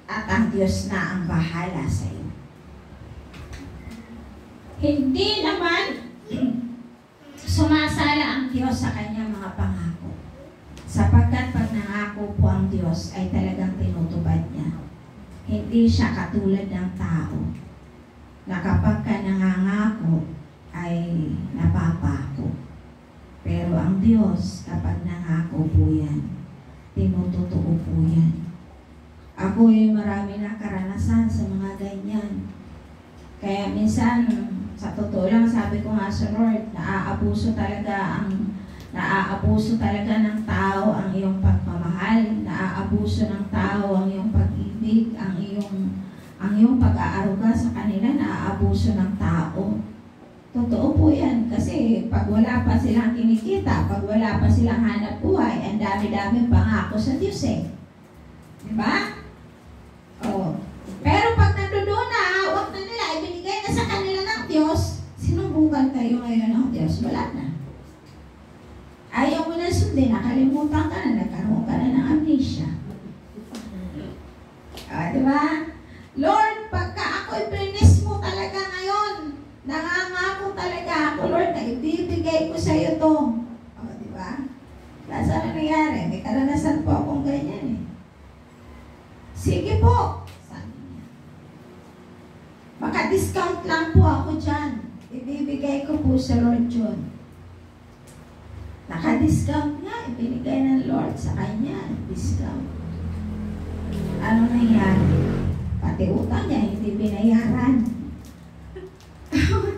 At ang Diyos na ang bahala sa iyo. Hindi naman sumasala ang Diyos sa kanyang mga pangako. Sapagkat pag nangako po ang Diyos ay talagang tinutupad niya. Hindi siya katulad ng tao na kapag ka nangangako ay napapako. Pero ang Diyos, kapag nangako po yan, tinutotoo po yan. Ako ay marami na karanasan sa mga ganyan. Kaya minsan, sa totoo lang, sabi ko nga sa Lord, naaabuso talaga ng tao ang iyong pagmamahal, naaabuso ng tao ang iyong pag-ibig, ang iyong pag-aaruga sa kanila, naaabuso ng tao. Totoo po yan, kasi pag wala pa silang kinikita, pag wala pa silang hanap buhay, ang dami-dami pangako sa Diyos eh. Diba? Oh. Pero pag nandoon na, huwag na nila, ibinigay na sa kanila ng Diyos, sinubukan kayo ngayon ng Diyos, wala na. Ayaw mo na sundin, nakalimutan ka na, nagkaroon ka na ng amnesia. Diba? Lord, pagka ako'y prinis mo talaga ngayon, nangangako talaga ako, Lord, na ibibigay ko sa iyo to. Diba? Kasi ano nangyari? May karanasan po akong ganyan eh. Sige po, sabi niya. Maka-discount lang po ako dyan. Ibibigay ko po sa Lord John. Naka-discount nga, ibinigay ng Lord sa kanya. Discount. Ano nangyari? Pati utang niya, hindi binayaran.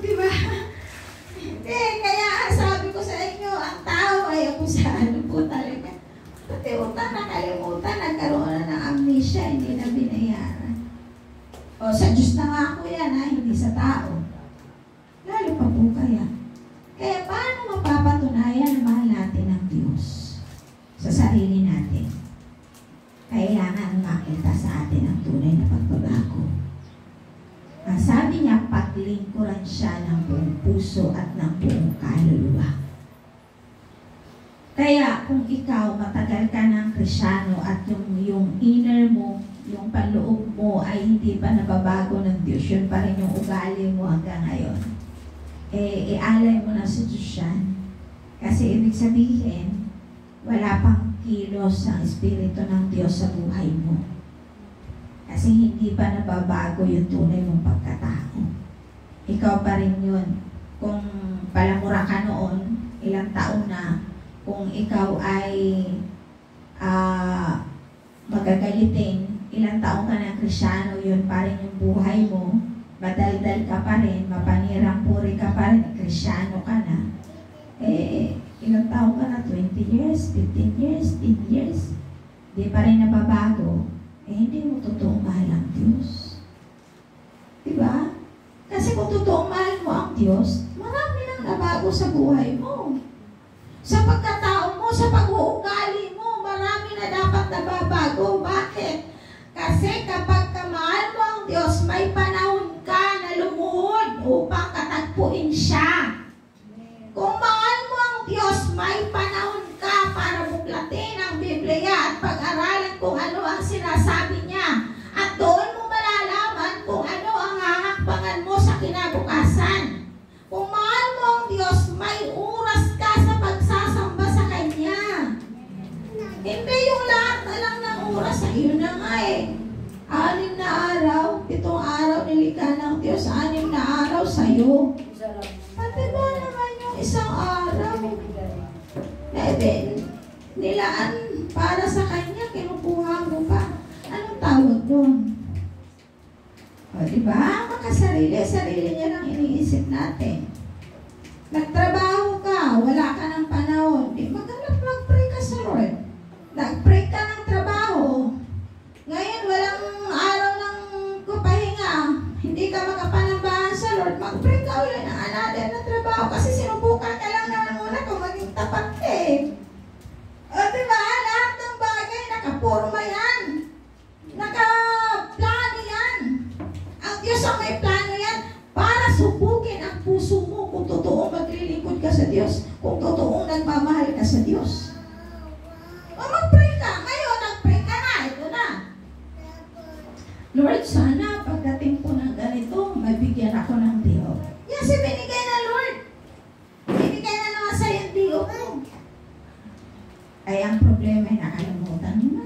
Diba? Hindi, kaya sabi ko sa inyo, ang tao ay abusado po talaga. Pati utang nakalimutan, nagkaroon na ng amnesia, hindi na binayaran. O sa Diyos na nga ako yan, hindi sa tao. Lalo pa po kaya. Kaya paano mapapatunayan na mahal natin ang Diyos? Sa sarili sarili natin, kailangan makita sa atin ang tunay na pagbabago. Ang sabi niya, paglingkuran siya ng buong puso at ng buong kaluluwa. Kaya kung ikaw matagal ka ng Kristyano at yung inner mo, yung panloob mo ay hindi pa nababago ng Diyos, yun pa rin yung ugali mo hanggang ngayon, ialay mo na sa Diyos yan. Kasi ibig sabihin, wala pang kilos ang Espiritu ng Diyos sa buhay mo. Kasi hindi pa nababago yung tunay mong pagkatao. Ikaw pa rin yun. Kung palamura ka noon, ilang taon na, kung ikaw ay magagalitin, ilang taon ka ng Kristyano, yun pa rin yung buhay mo, madaldal ka pa rin, mapanirang puri ka pa rin, Kristyano ka na, ilang taon ka na, 20 years, 15 years, 10 years, di pa rin nababago, hindi mo totoong mahal ang Diyos. Diba? Kasi kung totoong mahal mo ang Diyos, marami nang nabago sa buhay mo. Sa pagkatao mo, sa pag-uugali mo, marami na dapat nababago. Bakit? Kasi kapag kamahal mo ang Diyos, may panahon ka na lumuhod upang katagpuin siya. Kung mahal mo ang Diyos, may panahon ka para buklatin ang Biblia at pag-aralan kung ano ang sinasabi niya. At doon mo malalaman kung ano ang hahakbangan mo sa kinabukasan. Kung mahal mo ang Diyos, may oras ka sa pagsasamba sa Kanya. Hindi yung lahat na lang ng oras sa iyo na nga 6 na araw, 7 araw nilikha ng Diyos, 6 na araw sa iyo. At diba naman yung isang araw, nilaan para sa Kanya, kinukuha mo pa. Anong tawag doon? O diba? Makasarili-sarili niya lang iniisip natin. Nagtrabaho ka, wala ka ng panahon, di maghanap, mag-pray ka sa Lord. Nag-pray ka ng trabaho. Ngayon, walang araw ng kupahinga. Hindi ka makapanambahan sa Lord. Mag-pray ka ulit ng another na trabaho kasi sinubukan ka lang naman muna kung maging tapat O diba? Lahat ng bagay, nakapurma yan. Nakaplano yan. Ang Diyos ang may plano yan para subukin ang puso mo kung totoong maglilingkod ka sa Diyos, kung totoong nagmamahal ka sa Diyos. Mag-pray ka. Ngayon, nag-pray ka na. Ito na. Lord, sana pagdating po ng ganito, mabigyan ako ng Diyo. Yes, binigay na Lord. Binigay na naman sa'yo yung Diyo mo. Ay, ang problema ay nakalimutan mo na.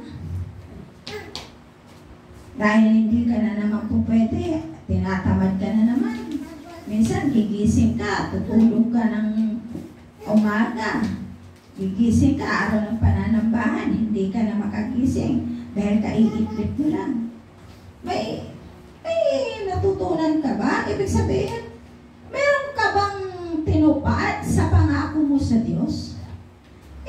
Dahil hindi ka na naman po pwede, tinatamad ka na naman. Minsan, gigising ka, tutulog ka ng umaga. Gigising ka, araw ng pananambahan, hindi ka na makagising dahil kaiitlip mo lang. May natutunan ka ba? Ibig sabihin, meron ka bang tinupad sa pangako mo sa Diyos?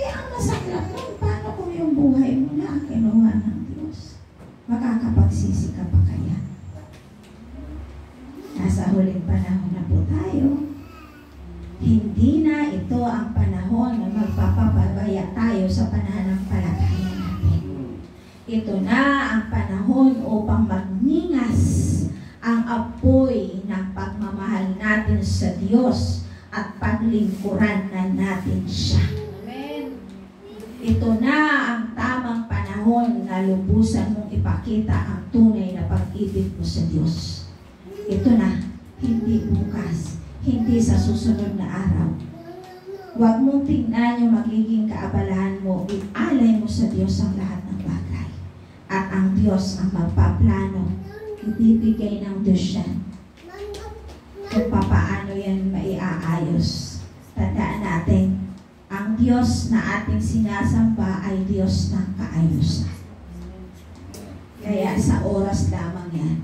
Ang masaklap nun, paano kung yung buhay mo na ang kinuha ng Diyos? Makakapagsisi ka pa kaya? Nasa huling panahon na po tayo. Hindi na ito ang panahon na magpapabaya tayo sa pananampalataya natin. Ito na ang panahon upang magningas ang apoy ng pagmamahal natin sa Diyos at paglingkuran na natin siya. Amen. Ito na ang tamang panahon na lubusan mong ipakita ang tunay na pag-ibig mo sa Diyos. Ito na, hindi bukas, hindi sa susunod na araw. Huwag mong tingnan yung magiging kaabalahan mo, ialay mo sa Diyos ang lahat ng bagay. At ang Diyos ang magpaplano, ibibigay ng Diyos yan. Kung papaano yan maiaayos. Tandaan natin, ang Diyos na ating sinasamba ay Diyos ng kaayusan. Kaya sa oras lamang yan,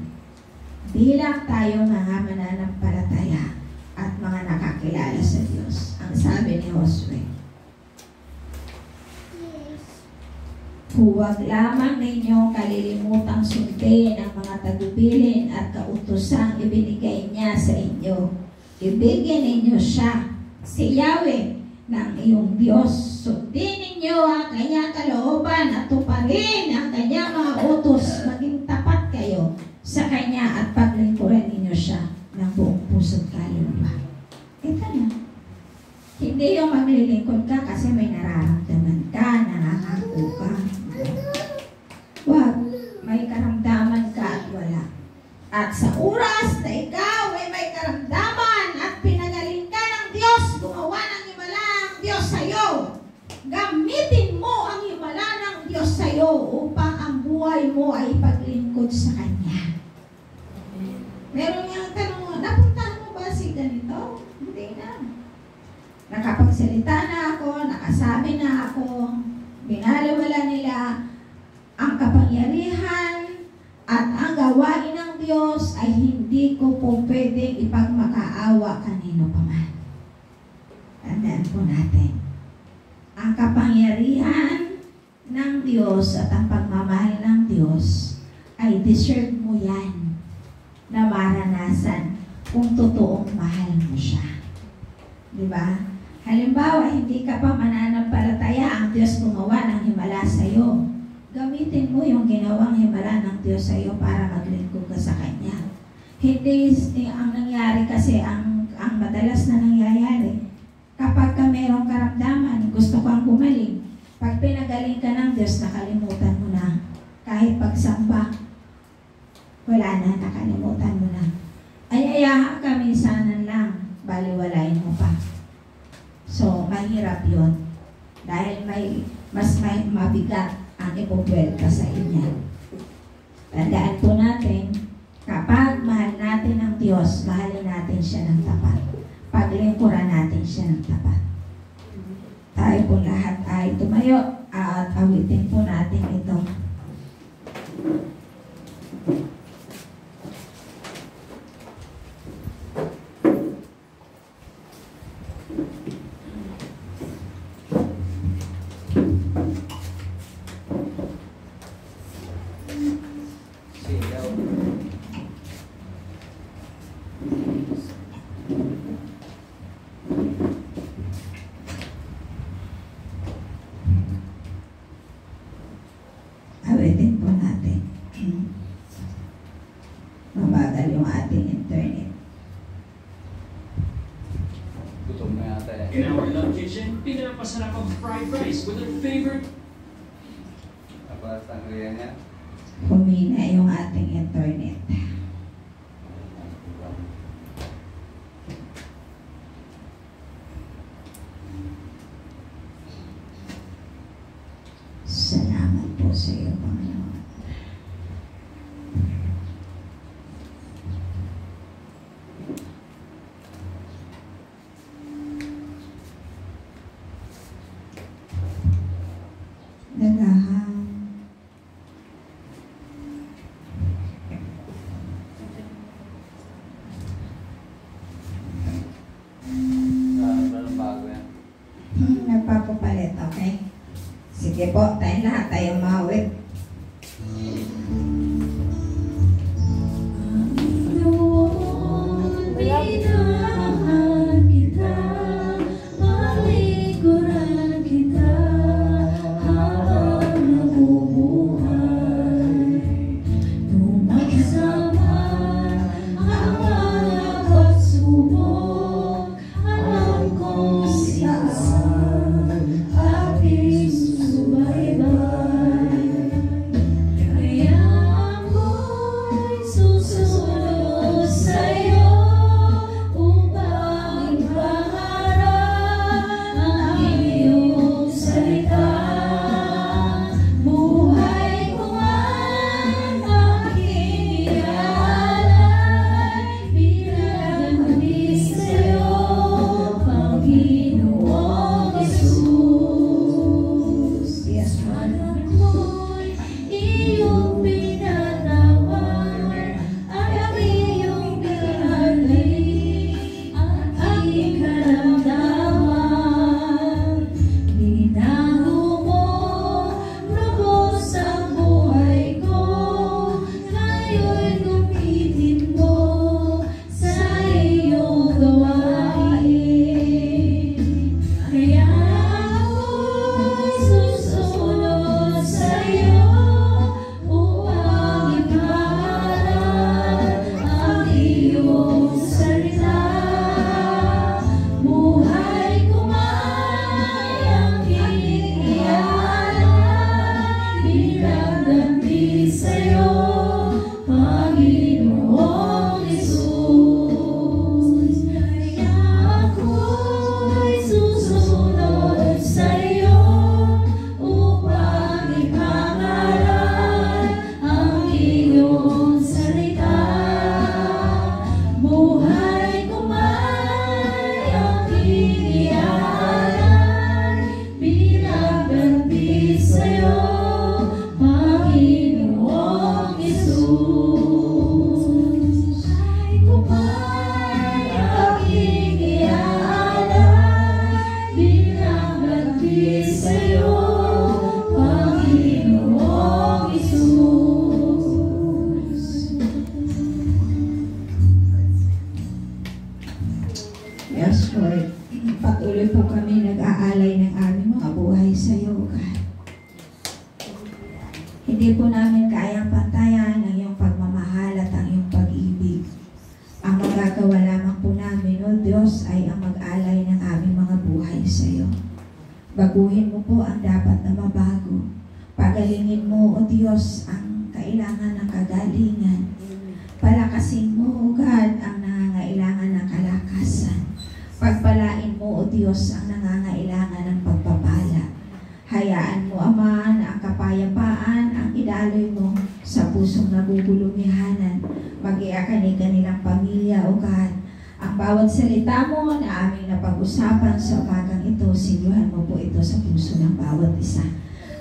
bilang tayo mga mananampalataya at mga nakakilala sa Diyos, ang sabi ni Josue, huwag lamang ninyong kalilimutang sundin ang mga tagubilin at kautosang ibinigay niya sa inyo. Ibigin ninyo siya, si Yahweh, ng iyong Diyos. Sundin ninyo ninyo ang kanyang kalooban at tuparin ang kanyang mga utos, maging tapat kayo sa kanya at paglingkuran ninyo siya ng buong puso't kaluluwa. Ito na. Hindi yung maglilingkod ka kasi may nararamdaman ka, nangangako ka. Wag, may karamdaman ka at wala. At sa oras na ikaw ay may karamdaman at pinagaling ka ng Diyos, gumawa ng himala ang Diyos sa'yo. Gamitin mo ang himala ng Diyos sa'yo upang ang buhay mo ay ipaglingkod sa Kanya. Meron niyang tanong, napuntahan mo ba si ganito? Hindi na. Nakapagsalita na ako, nakasabi na ako, binaliwala nila ang kapangyarihan at ang gawain ng Diyos ay hindi ko po pwedeng ipagmakaawa kanino pa man. Tandaan po natin, ang kapangyarihan ng Diyos at ang pagmamahal ng Diyos ay deserve mo yan na maranasan kung totoong mahal mo siya. Diba? Halimbawa, hindi ka pa mananampalataya, ang Diyos gumawa ng himala sa'yo. Gamitin mo yung ginawang himala ng Diyos sa'yo para maglingkod ka sa Kanya. Hindi ang nangyari kasi, ang madalas na nangyayari, kapag ka mayroong karamdaman, gusto kang gumaling, pag pinagaling ka ng Diyos, nakalimutan mo na. Kahit pagsamba, wala na, nakalimutan mo na. Ay ayahan ka minsanan lang, baliwalain mo pa. So, mahirap yun. Dahil mas mabigat ang ipupuwelta sa inyo. Tandaan po natin, kapag mahal natin ang Diyos, mahalin natin siya ng tapat. Paglingkuran natin siya ng tapat. Tayo po lahat ay tumayo at awitin po natin ito. Awitin po natin. Mabagal yung ating internet. Gutom na yata eh. In our love kitchen, pinapasarap ang fried rice with our favorite. Tapos ang kaya niya. Humina yung ating internet. Salamat po sa iyo, Panginoon. Nagahang Walang bago yan. nagpapapalit, okay? Sige po, tayong lahat tayong mawit. Hindi po namin kayang pantayan ang iyong pagmamahal at ang iyong pag-ibig. Ang magagawa lamang po namin, O Diyos, ay ang mag-alay ng aming mga buhay sa iyo. Baguhin mo po ang dapat na mabago. Pagalingin mo, O Diyos, ang kailangan ng kagalingan. Palakasin mo, O God, ang nangangailangan ng kalakasan. Pagpalain mo, O Diyos, ang nangangailangan ng pagpapala. Hayaan mo, Ama, na ang kapayapaan ang idaloy mo sa pusong nagugulumihanan. Mag-iakan ni kanilang pamilya, O God. Ang bawat salita mo na aming napag-usapan sa umagang ito, sinyuhan mo po ito sa puso ng bawat isa.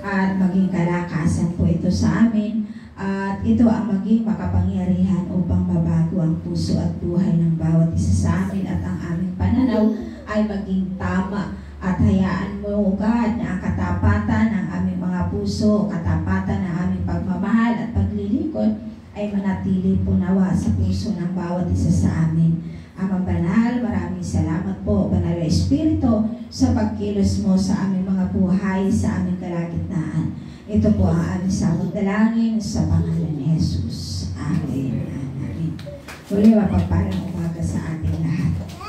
At maging kalakasan po ito sa amin. At ito ang maging makapangyarihan upang mabago ang puso at buhay ng bawat isa sa amin. At ang aming pananaw ay maging tama. At hayaan mo, O God, na ang katapatan ng aming mga puso, katapatan ng aming pagmamahal at paglilingkod ay manatili po nawa sa puso ng bawat isa sa amin. Ama Banal, maraming salamat po, Banal na Espiritu, sa pagkilos mo sa aming mga buhay, sa aming kalagitnaan. Ito po ang aming sawang dalangin sa pangalan ni Jesus. Amen. Amen. Muli, mapagpalang umaga sa ating lahat.